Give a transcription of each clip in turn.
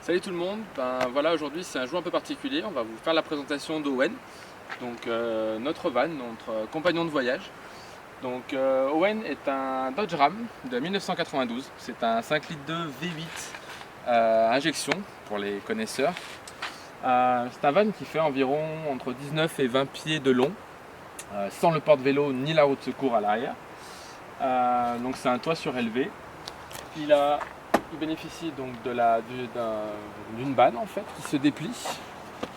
Salut tout le monde, voilà, aujourd'hui c'est un jour un peu particulier, on va vous faire la présentation d'Owen, donc notre van, notre compagnon de voyage. Donc Owen est un Dodge Ram de 1992, c'est un 5 litres de V8 injection pour les connaisseurs. C'est un van qui fait environ entre 19 et 20 pieds de long, sans le porte-vélo ni la roue de secours à l'arrière. Donc c'est un toit surélevé. Il bénéficie donc d'une banne en fait qui se déplie.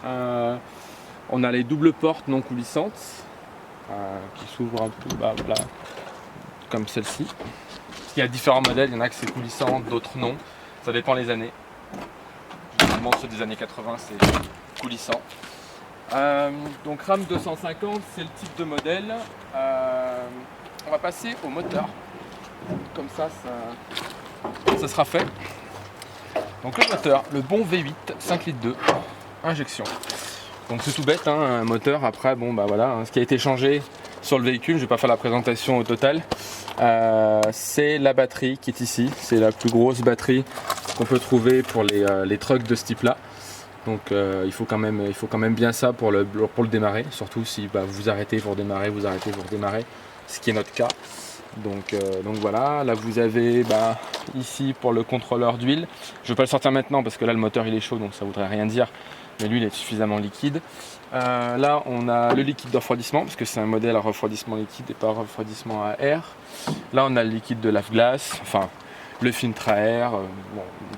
On a les doubles portes non coulissantes qui s'ouvrent un peu voilà, comme celle-ci. Il y a différents modèles, il y en a que c'est coulissant, d'autres non. Ça dépend les années. Généralement ceux des années 80 c'est coulissant. Donc Ram 250 c'est le type de modèle. On va passer au moteur. Comme ça sera fait. Donc le moteur, le bon V8 5 litres 2 injection. Donc c'est tout bête, hein, un moteur. Après bon bah voilà, hein, ce qui a été changé sur le véhicule, je vais pas faire la présentation au total. C'est la batterie qui est ici, c'est la plus grosse batterie qu'on peut trouver pour les trucks de ce type là. Donc il faut quand même bien ça pour le démarrer, surtout si vous arrêtez pour démarrer, ce qui est notre cas. Donc voilà, là vous avez ici pour le contrôleur d'huile. Je ne vais pas le sortir maintenant parce que là le moteur il est chaud donc ça ne voudrait rien dire, mais l'huile est suffisamment liquide. Là on a le liquide de refroidissement parce que c'est un modèle à refroidissement liquide et pas refroidissement à air. Là on a le liquide de lave-glace, enfin le filtre à air,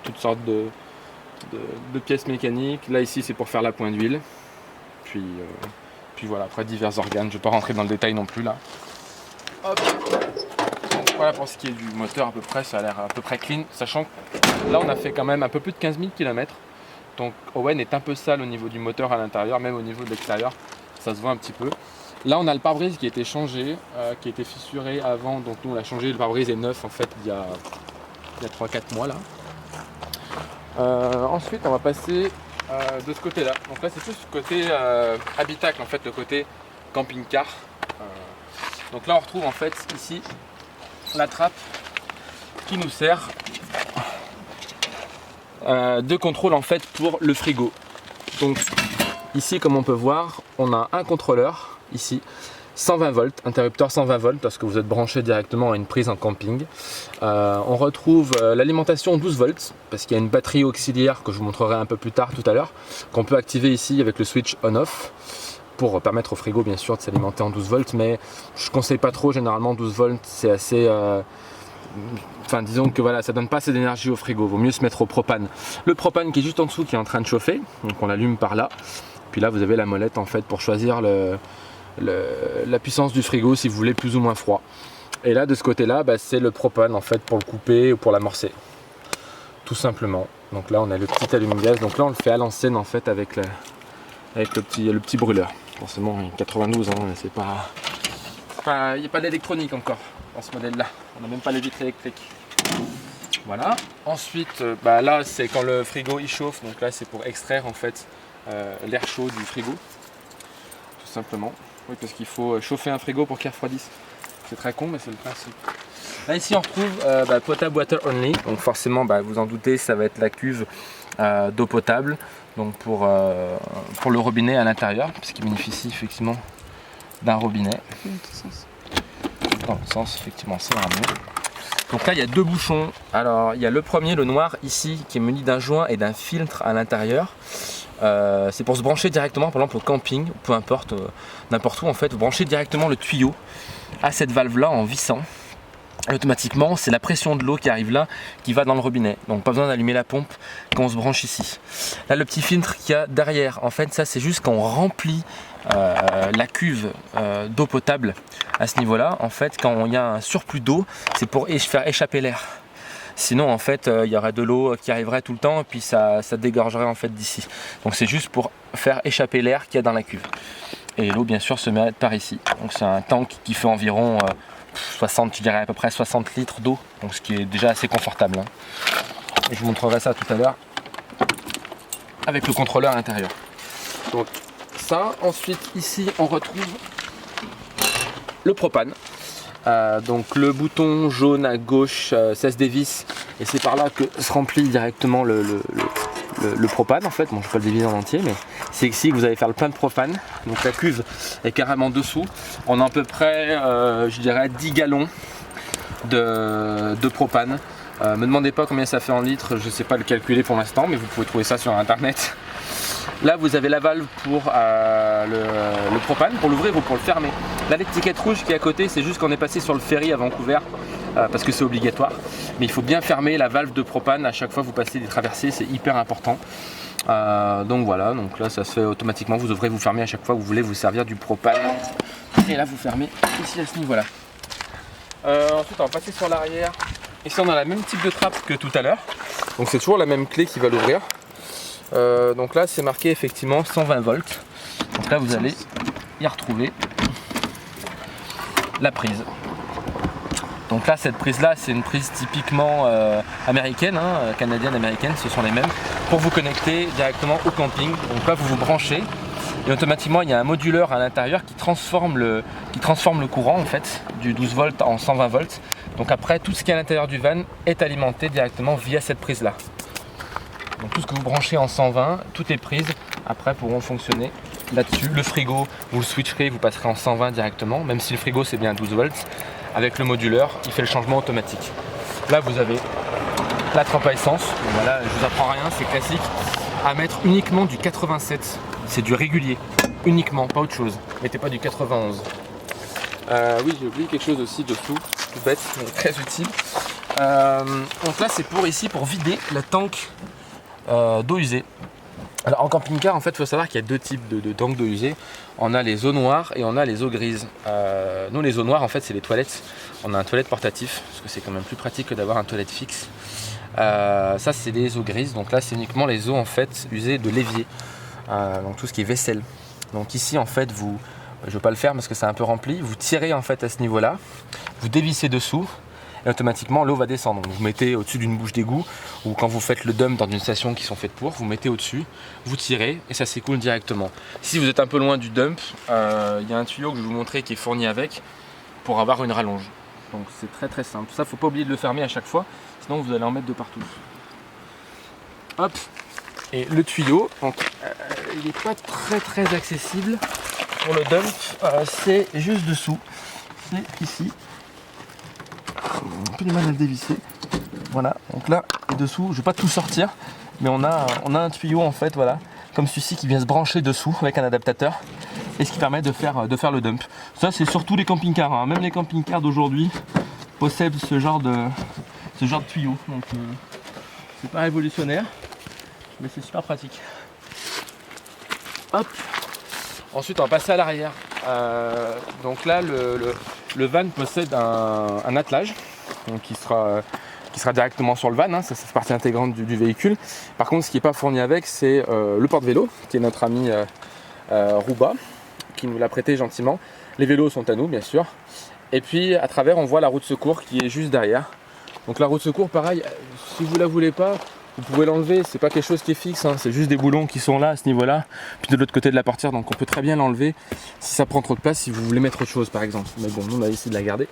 toutes sortes de pièces mécaniques. Là ici c'est pour faire la pointe d'huile. Puis voilà, après divers organes, je ne vais pas rentrer dans le détail non plus là. Hop. Donc voilà pour ce qui est du moteur à peu près, ça a l'air à peu près clean, sachant que là on a fait quand même un peu plus de 15 000 km. Donc Owen est un peu sale au niveau du moteur à l'intérieur, même au niveau de l'extérieur, ça se voit un petit peu. Là on a le pare-brise qui a été changé, qui a été fissuré avant, donc nous on l'a changé, le pare-brise est neuf en fait il y a 3-4 mois là. Ensuite on va passer de ce côté là, donc là c'est plus le côté habitacle en fait, le côté camping-car. Donc là on retrouve en fait ici la trappe qui nous sert de contrôle en fait pour le frigo. Donc ici comme on peut voir on a un contrôleur ici 120 volts, interrupteur 120 volts parce que vous êtes branché directement à une prise en camping. On retrouve l'alimentation 12 volts parce qu'il y a une batterie auxiliaire que je vous montrerai un peu plus tard tout à l'heure qu'on peut activer ici avec le switch on-off pour permettre au frigo bien sûr de s'alimenter en 12 volts, mais je conseille pas trop, généralement 12 volts c'est assez... Enfin disons que voilà, ça donne pas assez d'énergie au frigo, vaut mieux se mettre au propane. Le propane qui est juste en dessous qui est en train de chauffer, donc on l'allume par là, puis là vous avez la molette en fait pour choisir la puissance du frigo si vous voulez plus ou moins froid. Et là de ce côté là, c'est le propane en fait pour le couper ou pour l'amorcer, tout simplement. Donc là on a le petit allume-gaz, donc là on le fait à l'ancienne en fait avec le petit brûleur. Forcément 92 hein, c'est pas il n'y a pas d'électronique encore dans ce modèle là, on n'a même pas les vitres électriques. Voilà, ensuite là c'est quand le frigo il chauffe, donc là c'est pour extraire en fait l'air chaud du frigo, tout simplement. Oui, parce qu'il faut chauffer un frigo pour qu'il refroidisse, c'est très con mais c'est le principe. Là ici on retrouve potable water only, donc forcément vous en doutez ça va être la cuve d'eau potable, donc pour le robinet à l'intérieur, puisqu'il bénéficie effectivement d'un robinet. Dans le sens, effectivement, c'est vraiment mieux. Donc là, il y a deux bouchons. Alors, il y a le premier, le noir, ici, qui est muni d'un joint et d'un filtre à l'intérieur. C'est pour se brancher directement, par exemple, au camping, peu importe, n'importe où, en fait, vous branchez directement le tuyau à cette valve-là en vissant. Et automatiquement, c'est la pression de l'eau qui arrive là, qui va dans le robinet. Donc, pas besoin d'allumer la pompe quand on se branche ici. Là, le petit filtre qu'il y a derrière, en fait, ça, c'est juste quand on remplit la cuve d'eau potable à ce niveau-là. En fait, quand il y a un surplus d'eau, c'est pour faire échapper l'air. Sinon, en fait, il y aurait de l'eau qui arriverait tout le temps et puis ça dégorgerait en fait d'ici. Donc, c'est juste pour faire échapper l'air qu'il y a dans la cuve. Et l'eau, bien sûr, se met par ici. Donc, c'est un tank qui fait environ 60, je dirais à peu près 60 litres d'eau, donc ce qui est déjà assez confortable. Et je vous montrerai ça tout à l'heure avec le contrôleur à l'intérieur. Donc ça, ensuite ici on retrouve le propane. Donc le bouton jaune à gauche cesse des vis et c'est par là que se remplit directement le propane en fait. Bon, je ne vais pas le deviner en entier, mais c'est ici que vous allez faire le plein de propane. Donc la cuve est carrément dessous. On a à peu près, je dirais, 10 gallons de propane. Me demandez pas combien ça fait en litres, je ne sais pas le calculer pour l'instant, mais vous pouvez trouver ça sur internet. Là vous avez la valve pour le propane, pour l'ouvrir ou pour le fermer. Là l'étiquette rouge qui est à côté, c'est juste qu'on est passé sur le ferry à Vancouver, parce que c'est obligatoire. Mais il faut bien fermer la valve de propane à chaque fois que vous passez des traversées, c'est hyper important. Donc voilà, donc là ça se fait automatiquement, vous ouvrez, vous fermez à chaque fois que vous voulez vous servir du propane. Et là vous fermez ici à ce niveau là. Ensuite on va passer sur l'arrière. Ici on a le même type de trappe que tout à l'heure. Donc c'est toujours la même clé qui va l'ouvrir. Donc là c'est marqué effectivement 120 volts. Donc là vous allez y retrouver la prise. Donc là cette prise là c'est une prise typiquement américaine, hein, canadienne, américaine, ce sont les mêmes, pour vous connecter directement au camping. Donc là vous vous branchez et automatiquement il y a un moduleur à l'intérieur qui transforme le courant en fait du 12 volts en 120 volts. Donc après tout ce qui est à l'intérieur du van est alimenté directement via cette prise là. Donc tout ce que vous branchez en 120, toutes les prises après pourront fonctionner là-dessus. Le frigo, vous le switcherez, vous passerez en 120 directement, même si le frigo c'est bien 12 volts. Avec le moduleur, il fait le changement automatique. Là vous avez la trempe à essence. Voilà, je vous apprends rien, c'est classique. À mettre uniquement du 87. C'est du régulier, uniquement, pas autre chose. Mettez pas du 91. Oui, j'ai oublié quelque chose aussi dessous, tout bête, mais très utile. Donc là c'est pour ici pour vider la tank d'eau usée. Alors en camping-car en fait il faut savoir qu'il y a deux types de tanks d'eau usée. On a les eaux noires et on a les eaux grises. Nous les eaux noires en fait c'est les toilettes. On a un toilette portatif parce que c'est quand même plus pratique que d'avoir un toilette fixe. Ça c'est les eaux grises, donc là c'est uniquement les eaux en fait usées de l'évier. Donc tout ce qui est vaisselle. Donc ici en fait vous, je ne vais pas le faire parce que c'est un peu rempli, vous tirez en fait à ce niveau là, vous dévissez dessous. Et automatiquement l'eau va descendre. Donc, vous mettez au-dessus d'une bouche d'égout ou quand vous faites le dump dans une station qui sont faites pour, vous mettez au-dessus, vous tirez et ça s'écoule directement. Si vous êtes un peu loin du dump, il y a un tuyau que je vais vous montrer qui est fourni avec pour avoir une rallonge. Donc c'est très très simple. Ça faut pas oublier de le fermer à chaque fois, sinon vous allez en mettre de partout. Hop. Et le tuyau, donc, il n'est pas très accessible pour le dump, c'est juste dessous, c'est ici. Un peu du mal à le dévisser. Voilà, donc là et dessous, je ne vais pas tout sortir, mais on a un tuyau en fait, voilà, comme celui-ci qui vient se brancher dessous avec un adaptateur et ce qui permet de faire le dump. Ça c'est surtout les camping-cars, hein. Même les camping-cars d'aujourd'hui possèdent ce genre de tuyau. Donc c'est pas révolutionnaire, mais c'est super pratique. Hop. Ensuite on va passer à l'arrière. Donc là le van possède un attelage donc qui sera directement sur le van, hein, ça c'est partie intégrante du véhicule. Par contre ce qui n'est pas fourni avec c'est le porte-vélo qui est notre ami Rouba qui nous l'a prêté gentiment. Les vélos sont à nous bien sûr. Et puis à travers on voit la roue de secours qui est juste derrière. Donc la roue de secours pareil, si vous la voulez pas, vous pouvez l'enlever, c'est pas quelque chose qui est fixe, hein, c'est juste des boulons qui sont là à ce niveau-là, puis de l'autre côté de la portière, donc on peut très bien l'enlever si ça prend trop de place, si vous voulez mettre autre chose par exemple. Mais bon, nous on a essayé de la garder,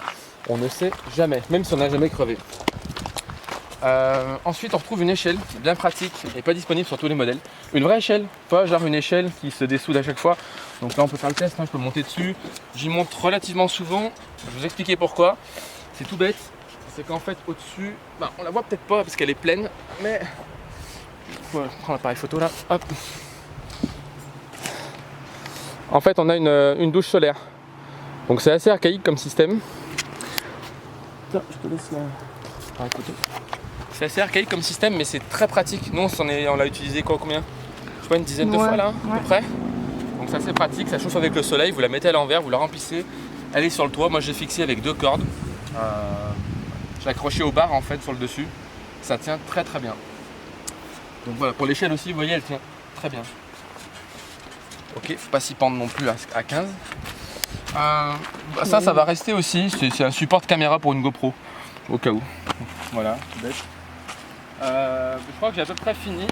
on ne sait jamais, même si on n'a jamais crevé. Ensuite on retrouve une échelle qui est bien pratique et pas disponible sur tous les modèles. Une vraie échelle, pas genre une échelle qui se dessoude à chaque fois. Donc là on peut faire le test, hein, je peux monter dessus, j'y monte relativement souvent, je vais vous expliquer pourquoi. C'est tout bête. C'est qu'en fait au-dessus, on la voit peut-être pas parce qu'elle est pleine, mais je prends l'appareil photo là, hop. En fait on a une douche solaire, donc c'est assez archaïque comme système. Tiens, je te laisse l'appareil photo. C'est assez archaïque comme système, mais c'est très pratique. Nous on l'a utilisé combien? Je sais pas, une dizaine de fois là, à peu près. Donc c'est assez pratique, ça chauffe avec le soleil, vous la mettez à l'envers, vous la remplissez, elle est sur le toit. Moi j'ai fixé avec 2 cordes. Je l'ai accroché au bar en fait sur le dessus, ça tient très bien. Donc voilà, pour l'échelle aussi, vous voyez, elle tient très bien. Ok, faut pas s'y pendre non plus à 15. Ça va rester aussi, c'est un support de caméra pour une GoPro, au cas où. Voilà, c'est bête. Je crois que j'ai à peu près fini.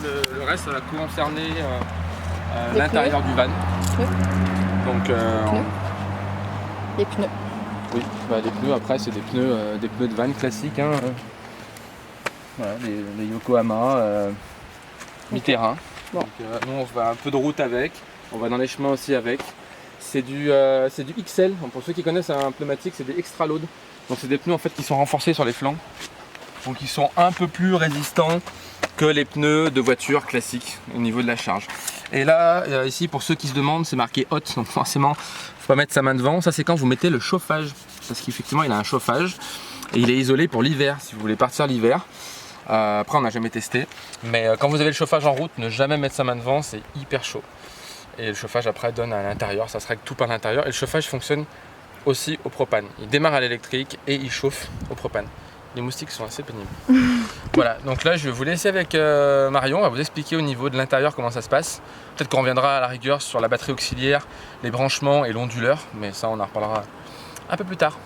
Le reste, ça va concerner l'intérieur du van. Donc, les pneus. Oui, les pneus après c'est des pneus de van classiques, hein. Voilà, les Yokohama, mi-terrain. Bon. Donc, nous on va un peu de route avec, on va dans les chemins aussi avec. C'est du XL, donc, pour ceux qui connaissent un pneumatique, c'est des extra load. Donc c'est des pneus en fait qui sont renforcés sur les flancs. Donc ils sont un peu plus résistants que les pneus de voiture classiques au niveau de la charge. Et là, ici pour ceux qui se demandent, c'est marqué hot, donc forcément faut pas mettre sa main devant. Ça c'est quand vous mettez le chauffage, parce qu'effectivement il a un chauffage et il est isolé pour l'hiver, si vous voulez partir l'hiver. Après on n'a jamais testé, mais quand vous avez le chauffage en route, ne jamais mettre sa main devant, c'est hyper chaud. Et le chauffage après donne à l'intérieur, ça se règle tout par l'intérieur. Et le chauffage fonctionne aussi au propane. Il démarre à l'électrique et il chauffe au propane. Les moustiques sont assez pénibles. Voilà, donc là je vais vous laisser avec Marion, on va vous expliquer au niveau de l'intérieur comment ça se passe. Peut-être qu'on reviendra à la rigueur sur la batterie auxiliaire, les branchements et l'onduleur, mais ça on en reparlera un peu plus tard.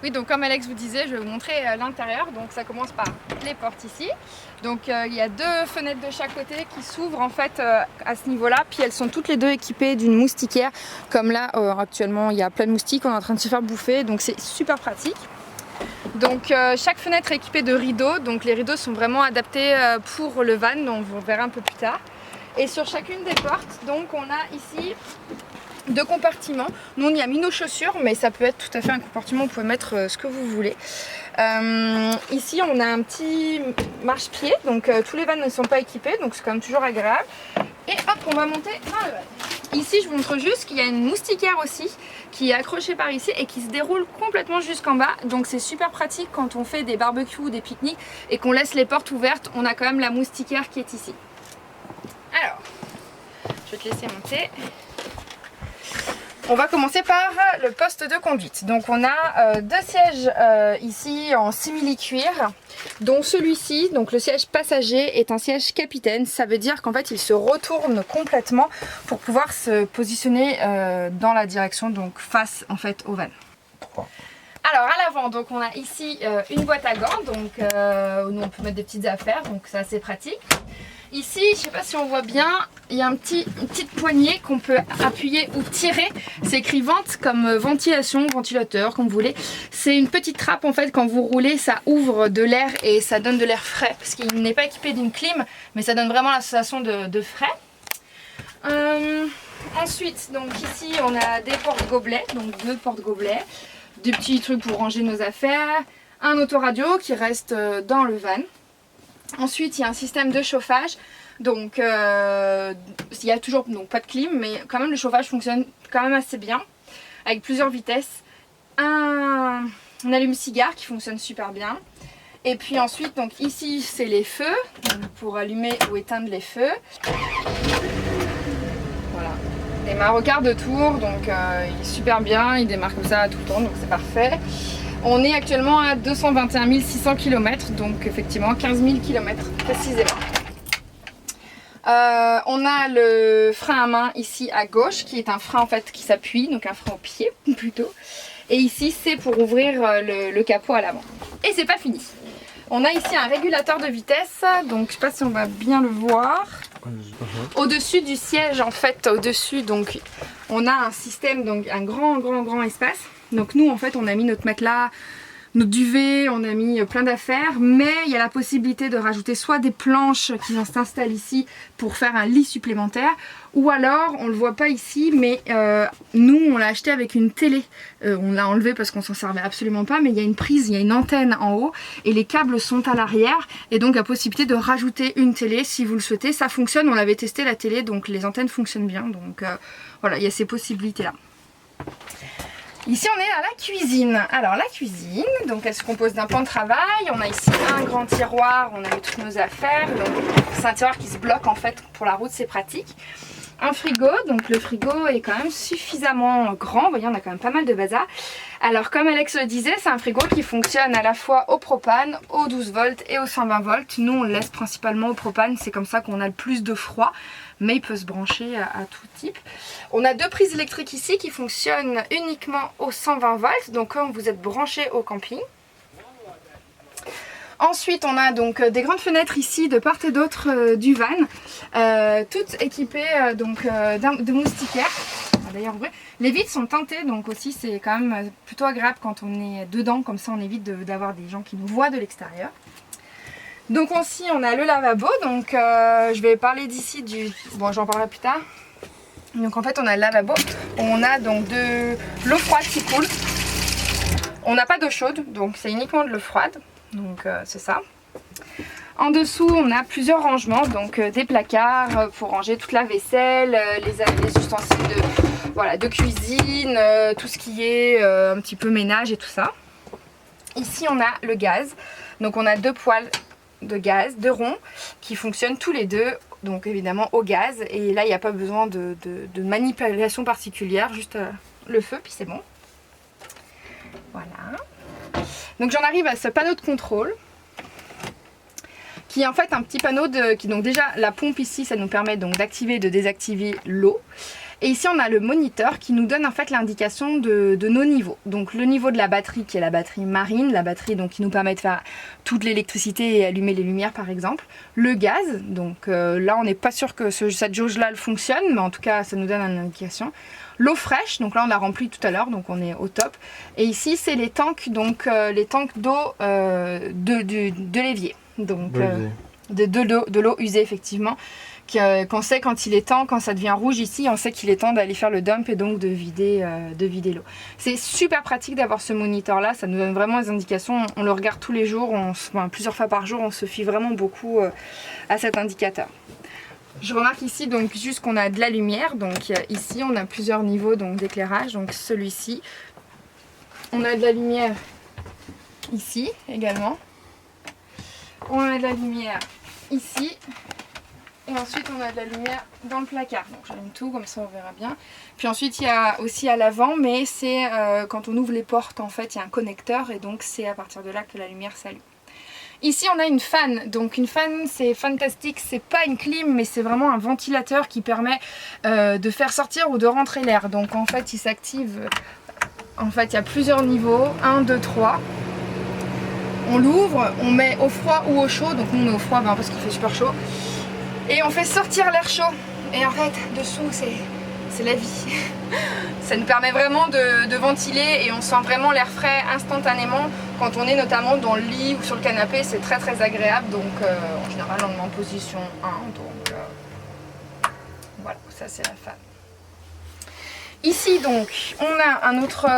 Oui, donc comme Alex vous disait, je vais vous montrer l'intérieur. Donc ça commence par les portes ici. Donc il y a 2 fenêtres de chaque côté qui s'ouvrent en fait à ce niveau-là. Puis elles sont toutes les 2 équipées d'une moustiquaire. Comme là, actuellement, il y a plein de moustiques, on est en train de se faire bouffer. Donc c'est super pratique. Donc chaque fenêtre est équipée de rideaux. Donc les rideaux sont vraiment adaptés pour le van. Donc on verra un peu plus tard. Et sur chacune des portes, donc on a ici 2 compartiments. Nous on y a mis nos chaussures, mais ça peut être tout à fait un compartiment, vous pouvez mettre ce que vous voulez. Ici on a un petit marche-pied, donc tous les vannes ne sont pas équipés, donc c'est quand même toujours agréable. Et hop, on va monter dans le van. Ici je vous montre juste qu'il y a une moustiquaire aussi qui est accrochée par ici et qui se déroule complètement jusqu'en bas. Donc c'est super pratique quand on fait des barbecues ou des pique-niques et qu'on laisse les portes ouvertes, on a quand même la moustiquaire qui est ici. Alors, je vais te laisser monter. On va commencer par le poste de conduite. Donc on a 2 sièges ici en simili-cuir, dont celui-ci, donc le siège passager, est un siège capitaine. Ça veut dire qu'en fait il se retourne complètement pour pouvoir se positionner dans la direction, donc face en fait au van. Alors à l'avant, donc on a ici une boîte à gants, donc où on peut mettre des petites affaires, donc c'est assez pratique. Ici, je ne sais pas si on voit bien, il y a une petite poignée qu'on peut appuyer ou tirer. C'est écrit vente comme ventilation, ventilateur, comme vous voulez. C'est une petite trappe en fait, quand vous roulez, ça ouvre de l'air et ça donne de l'air frais. Parce qu'il n'est pas équipé d'une clim, mais ça donne vraiment la sensation de frais. Ensuite, donc ici, on a des porte-gobelets, donc 2 porte-gobelets. Des petits trucs pour ranger nos affaires. Un autoradio qui reste dans le van. Ensuite, il y a un système de chauffage, donc il y a toujours donc, pas de clim, mais quand même le chauffage fonctionne quand même assez bien, avec plusieurs vitesses. Un allume-cigare qui fonctionne super bien. Et puis ensuite, donc ici, c'est les feux, donc, pour allumer ou éteindre les feux. Voilà. Démarre au quart de tour, donc il est super bien, il démarre comme ça tout le temps, donc c'est parfait. On est actuellement à 221 600 km, donc effectivement 15 000 km précisément. On a le frein à main ici à gauche, qui est un frein en fait qui s'appuie, donc un frein au pied plutôt. Et ici c'est pour ouvrir le capot à l'avant. Et c'est pas fini. On a ici un régulateur de vitesse, donc je sais pas si on va bien le voir. Au-dessus du siège en fait, au-dessus donc on a un système, donc un grand espace. Donc nous en fait on a mis notre matelas, notre duvet, on a mis plein d'affaires, mais il y a la possibilité de rajouter soit des planches qui s'installent ici pour faire un lit supplémentaire, ou alors on le voit pas ici, mais nous on l'a acheté avec une télé. On l'a enlevé parce qu'on s'en servait absolument pas, mais il y a une prise, il y a une antenne en haut et les câbles sont à l'arrière, et donc la possibilité de rajouter une télé si vous le souhaitez. Ça fonctionne, on l'avait testé la télé, donc les antennes fonctionnent bien, donc voilà, il y a ces possibilités là. Ici on est à la cuisine. Alors la cuisine, donc elle se compose d'un plan de travail. On a ici un grand tiroir, on a mis toutes nos affaires. C'est un tiroir qui se bloque en fait pour la route, c'est pratique. Un frigo, donc le frigo est quand même suffisamment grand. Vous voyez, on a quand même pas mal de bazar. Alors comme Alex le disait, c'est un frigo qui fonctionne à la fois au propane, au 12 volts et au 120 volts. Nous on le laisse principalement au propane, c'est comme ça qu'on a le plus de froid. Mais il peut se brancher à tout type. On a 2 prises électriques ici qui fonctionnent uniquement au 120 volts, donc quand vous êtes branché au camping. Ensuite on a donc des grandes fenêtres ici de part et d'autre du van, toutes équipées de moustiquaires. D'ailleurs les vitres sont teintées, donc aussi c'est quand même plutôt agréable quand on est dedans, comme ça on évite d'avoir des gens qui nous voient de l'extérieur. Donc ici on a le lavabo, donc je vais parler d'ici du... Bon, j'en parlerai plus tard. Donc en fait on a le lavabo, on a donc de l'eau froide qui coule. On n'a pas d'eau chaude, donc c'est uniquement de l'eau froide, donc c'est ça. En dessous on a plusieurs rangements, donc des placards pour ranger toute la vaisselle, les ustensiles de cuisine, tout ce qui est un petit peu ménage et tout ça. Ici on a le gaz, donc on a 2 poêles de gaz, 2 ronds qui fonctionnent tous les deux, donc évidemment au gaz, et là il n'y a pas besoin de manipulation particulière, juste le feu puis c'est bon. Voilà. Donc j'en arrive à ce panneau de contrôle qui est en fait un petit panneau qui, donc déjà la pompe ici ça nous permet donc d'activer et de désactiver l'eau. Et ici on a le moniteur qui nous donne en fait l'indication de nos niveaux. Donc le niveau de la batterie qui est la batterie marine, la batterie donc qui nous permet de faire toute l'électricité et allumer les lumières par exemple. Le gaz, donc là on n'est pas sûr que cette jauge là fonctionne, mais en tout cas ça nous donne une indication. L'eau fraîche, donc là on a rempli tout à l'heure, donc on est au top. Et ici c'est les tanks, donc les tanks d'eau de l'évier, donc de l'eau usée effectivement. Qu'on sait quand il est temps, quand ça devient rouge ici, on sait qu'il est temps d'aller faire le dump et donc de vider l'eau. C'est super pratique d'avoir ce moniteur là, ça nous donne vraiment des indications, on le regarde tous les jours, plusieurs fois par jour, on se fie vraiment beaucoup à cet indicateur. Je remarque ici donc juste qu'on a de la lumière, donc ici on a plusieurs niveaux d'éclairage, donc celui-ci. On a de la lumière ici également. On a de la lumière ici. Et ensuite on a de la lumière dans le placard, donc j'allume tout comme ça on verra bien. Puis ensuite il y a aussi à l'avant, mais c'est quand on ouvre les portes en fait il y a un connecteur et donc c'est à partir de là que la lumière s'allume. Ici on a une fan, donc une fan c'est fantastique, c'est pas une clim mais c'est vraiment un ventilateur qui permet de faire sortir ou de rentrer l'air. Donc en fait il s'active, en fait il y a plusieurs niveaux, 1, 2, 3. On l'ouvre, on met au froid ou au chaud, donc nous on met au froid parce qu'il fait super chaud. Et on fait sortir l'air chaud. Et en fait, dessous, c'est la vie. Ça nous permet vraiment de ventiler et on sent vraiment l'air frais instantanément. Quand on est notamment dans le lit ou sur le canapé, c'est très très agréable. Donc en général, on est en position 1. Donc voilà, ça c'est la fan. Ici donc, on a un autre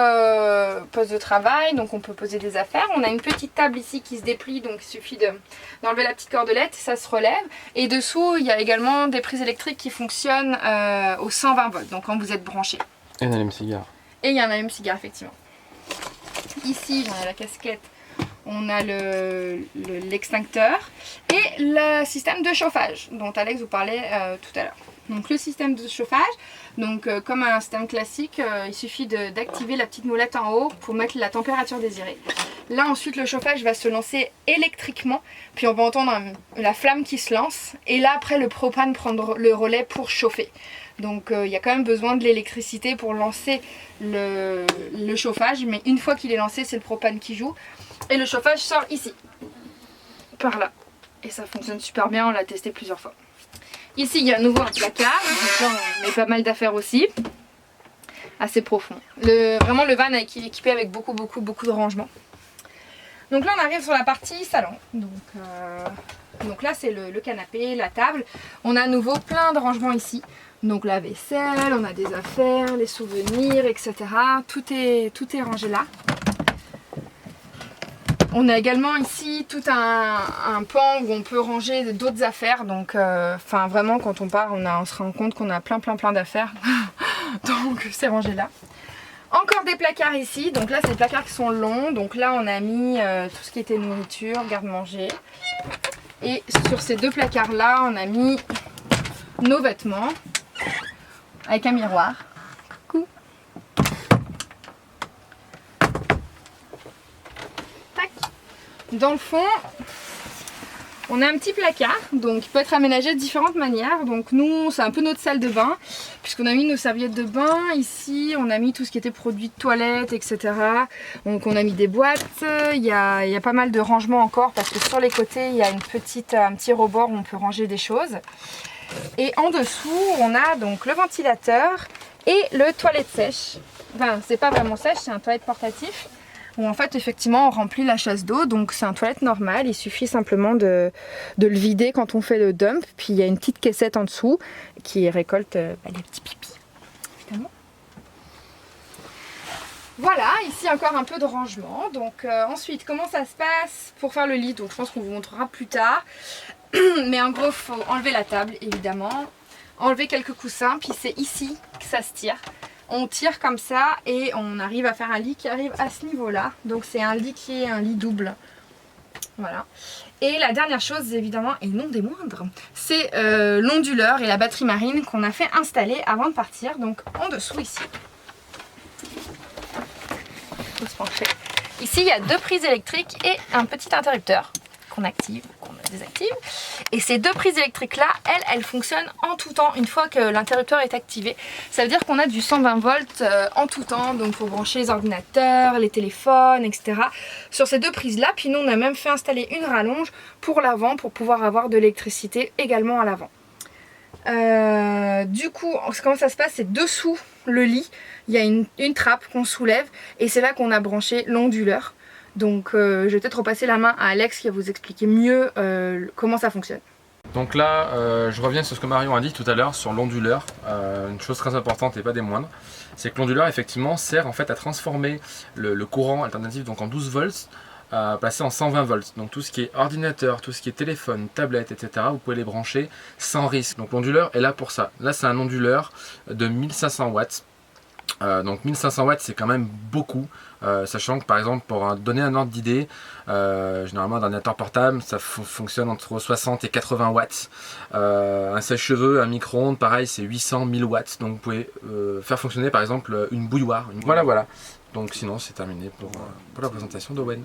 poste de travail, donc on peut poser des affaires. On a une petite table ici qui se déplie, donc il suffit d'enlever la petite cordelette, ça se relève. Et dessous, il y a également des prises électriques qui fonctionnent au 120 volts, donc quand vous êtes branché. Et un allume-cigare. Et il y a un allume-cigare, effectivement. Ici, on a la casquette, on a l'extincteur et le système de chauffage dont Alex vous parlait tout à l'heure. Donc le système de chauffage, donc comme un système classique, il suffit d'activer la petite molette en haut pour mettre la température désirée. Là ensuite le chauffage va se lancer électriquement, puis on va entendre la flamme qui se lance et là après le propane prendre le relais pour chauffer. Donc il y a quand même besoin de l'électricité pour lancer le chauffage, mais une fois qu'il est lancé c'est le propane qui joue et le chauffage sort ici, par là. Et ça fonctionne super bien, on l'a testé plusieurs fois. Ici, il y a à nouveau un placard, donc là on met pas mal d'affaires aussi, assez profond. Vraiment le van est équipé avec beaucoup de rangements. Donc là on arrive sur la partie salon, donc là c'est le canapé, la table. On a à nouveau plein de rangements ici, donc la vaisselle, on a des affaires, les souvenirs, etc. Tout est rangé là. On a également ici tout un pan où on peut ranger d'autres affaires, donc vraiment quand on part on se rend compte qu'on a plein d'affaires, donc c'est rangé là. Encore des placards ici, donc là c'est des placards qui sont longs, donc là on a mis tout ce qui était nourriture, garde-manger. Et sur ces 2 placards là on a mis nos vêtements avec un miroir. Coucou. Tac. Dans le fond, on a un petit placard, donc il peut être aménagé de différentes manières. Donc nous, c'est un peu notre salle de bain, puisqu'on a mis nos serviettes de bain. Ici, on a mis tout ce qui était produits de toilette, etc. Donc on a mis des boîtes. Il y a pas mal de rangements encore, parce que sur les côtés, il y a un petit rebord où on peut ranger des choses. Et en dessous, on a donc le ventilateur et le toilette sèche. Enfin, c'est pas vraiment sèche, c'est un toilette portatif. où en fait effectivement on remplit la chasse d'eau. Donc c'est un toilette normal, il suffit simplement de le vider quand on fait le dump. Puis il y a une petite caissette en dessous qui récolte les petits pipis, évidemment. Voilà, ici encore un peu de rangement. Donc ensuite, comment ça se passe pour faire le lit? Donc je pense qu'on vous montrera plus tard. Mais en gros, il faut enlever la table, évidemment. Enlever quelques coussins, puis c'est ici que ça se tire. On tire comme ça et on arrive à faire un lit qui arrive à ce niveau-là. Donc c'est un lit qui est un lit double. Voilà. Et la dernière chose, évidemment, et non des moindres, c'est l'onduleur et la batterie marine qu'on a fait installer avant de partir. Donc en dessous ici. Se pencher. Ici il y a 2 prises électriques et un petit interrupteur qu'on active, qu'on désactive. Et ces 2 prises électriques là, elles fonctionnent en tout temps une fois que l'interrupteur est activé. Ça veut dire qu'on a du 120 volts en tout temps, donc pour brancher les ordinateurs, les téléphones, etc. sur ces 2 prises là. Puis nous on a même fait installer une rallonge pour l'avant pour pouvoir avoir de l'électricité également à l'avant. Du coup, comment ça se passe? C'est dessous le lit, il y a une trappe qu'on soulève et c'est là qu'on a branché l'onduleur. Donc je vais peut-être repasser la main à Alex qui va vous expliquer mieux comment ça fonctionne. Donc là, je reviens sur ce que Marion a dit tout à l'heure sur l'onduleur. Une chose très importante et pas des moindres, c'est que l'onduleur effectivement sert en fait à transformer le courant alternatif donc en 12 volts passer en 120 volts. Donc tout ce qui est ordinateur, tout ce qui est téléphone, tablette, etc. vous pouvez les brancher sans risque. Donc l'onduleur est là pour ça. Là c'est un onduleur de 1500 watts. Donc 1500 watts c'est quand même beaucoup, sachant que par exemple pour donner un ordre d'idée, généralement un ordinateur portable ça fonctionne entre 60 et 80 watts, un sèche-cheveux, un micro-ondes pareil c'est 800-1000 watts, donc vous pouvez faire fonctionner par exemple une bouilloire. Voilà. Donc sinon c'est terminé pour la présentation d'Owen.